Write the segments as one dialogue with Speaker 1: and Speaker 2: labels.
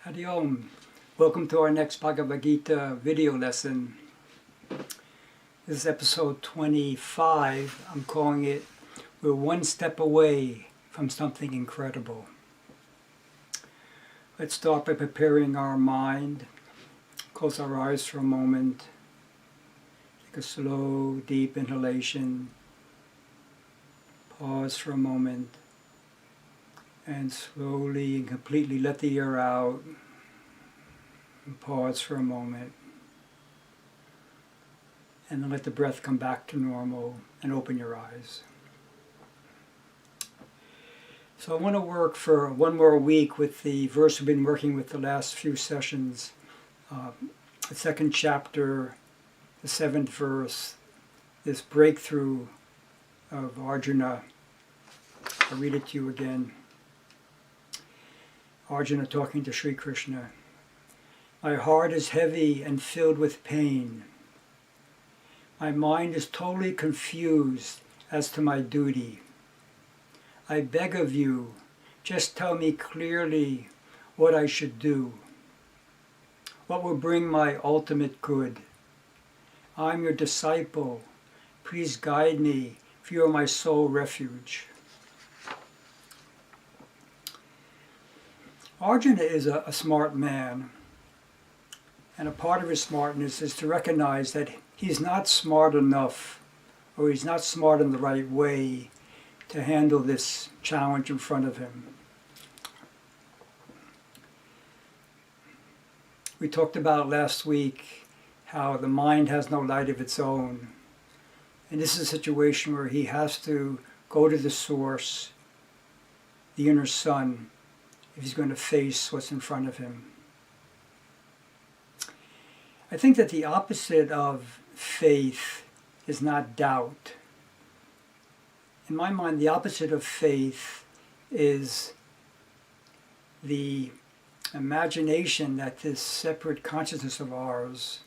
Speaker 1: Hadi Om. Welcome to our next Bhagavad Gita video lesson. This is episode 25. I'm calling it, We're One Step Away from Something Incredible. Let's start by preparing our mind. Close our eyes for a moment. Take a slow, deep inhalation. Pause for a moment. And slowly and completely let the air out. And pause for a moment. And then let the breath come back to normal and open your eyes. So I want to work for one more week with the verse we've been working with the last few sessions. The second chapter, the 7th verse, this breakthrough of Arjuna. I'll read it to you again. Arjuna talking to Sri Krishna. My heart is heavy and filled with pain. My mind is totally confused as to my duty. I beg of you, just tell me clearly what I should do. What will bring my ultimate good? I'm your disciple. Please guide me, for you are my sole refuge. Arjuna is a smart man, and a part of his smartness is to recognize that he's not smart enough, or he's not smart in the right way to handle this challenge in front of him. We talked about last week how the mind has no light of its own, and this is a situation where he has to go to the source, the inner sun, if he's going to face what's in front of him. I think that the opposite of faith is not doubt. In my mind, the opposite of faith is the imagination that this separate consciousness of ours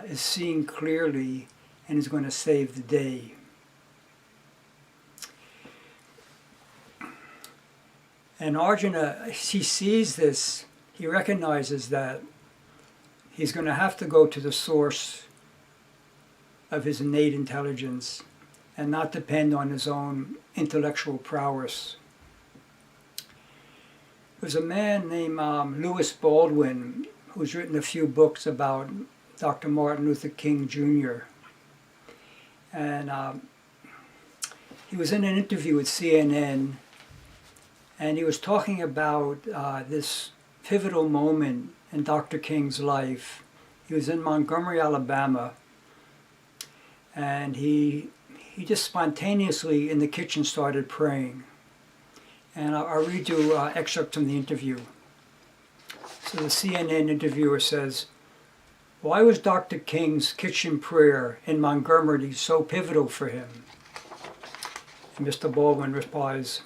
Speaker 1: is seeing clearly and is going to save the day. And Arjuna, he sees this, he recognizes that he's going to have to go to the source of his innate intelligence and not depend on his own intellectual prowess. There's a man named Lewis Baldwin who's written a few books about Dr. Martin Luther King Jr. And he was in an interview with CNN, and he was talking about this pivotal moment in Dr. King's life. He was in Montgomery, Alabama, and he just spontaneously in the kitchen started praying. And I'll read you an excerpt from the interview. So the CNN interviewer says, "Why was Dr. King's kitchen prayer in Montgomery so pivotal for him?" And Mr. Baldwin replies,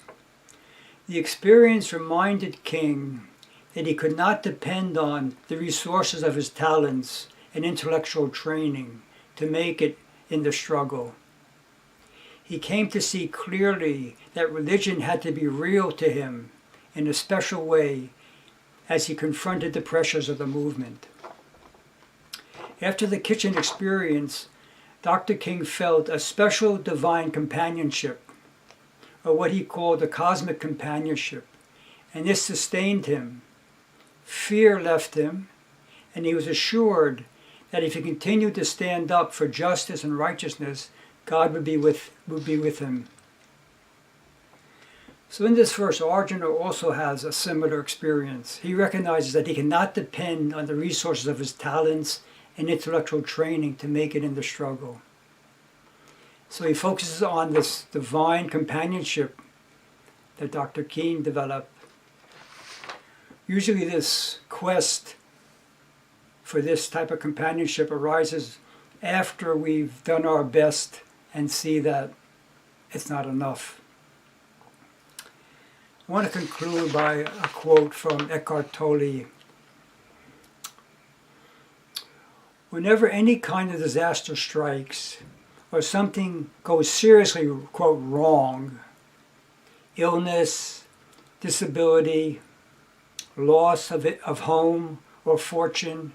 Speaker 1: "The experience reminded King that he could not depend on the resources of his talents and intellectual training to make it in the struggle. He came to see clearly that religion had to be real to him in a special way as he confronted the pressures of the movement." After the kitchen experience, Dr. King felt a special divine companionship, or what he called a cosmic companionship, and this sustained him. Fear left him, and he was assured that if he continued to stand up for justice and righteousness, God would be with him. So in this verse, Arjuna also has a similar experience. He recognizes that he cannot depend on the resources of his talents and intellectual training to make it in the struggle. So he focuses on this divine companionship that Dr. King developed. Usually this quest for this type of companionship arises after we've done our best and see that it's not enough. I want to conclude by a quote from Eckhart Tolle. Whenever any kind of disaster strikes, or something goes seriously, quote, wrong, illness, disability, loss of home or fortune,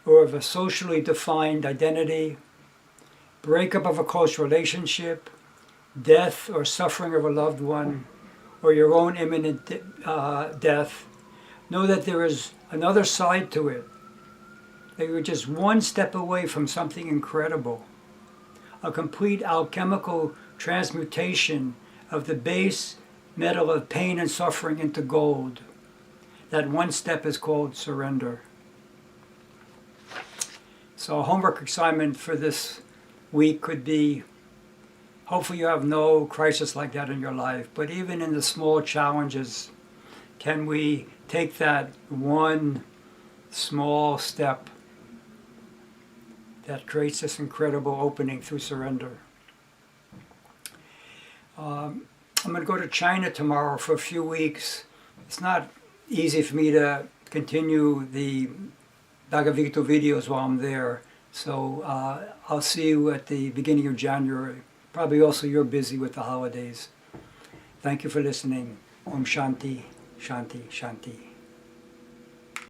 Speaker 1: or of a socially defined identity, breakup of a close relationship, death or suffering of a loved one, or your own imminent death, know that there is another side to it. That you're just one step away from something incredible. A complete alchemical transmutation of the base metal of pain and suffering into gold. That one step is called surrender. So a homework assignment for this week could be, hopefully you have no crisis like that in your life, but even in the small challenges, can we take that one small step that creates this incredible opening through surrender? I'm going to go to China tomorrow for a few weeks. It's not easy for me to continue the Bhagavad Gita videos while I'm there. So I'll see you at the beginning of January. Probably also you're busy with the holidays. Thank you for listening. Om Shanti, Shanti, Shanti.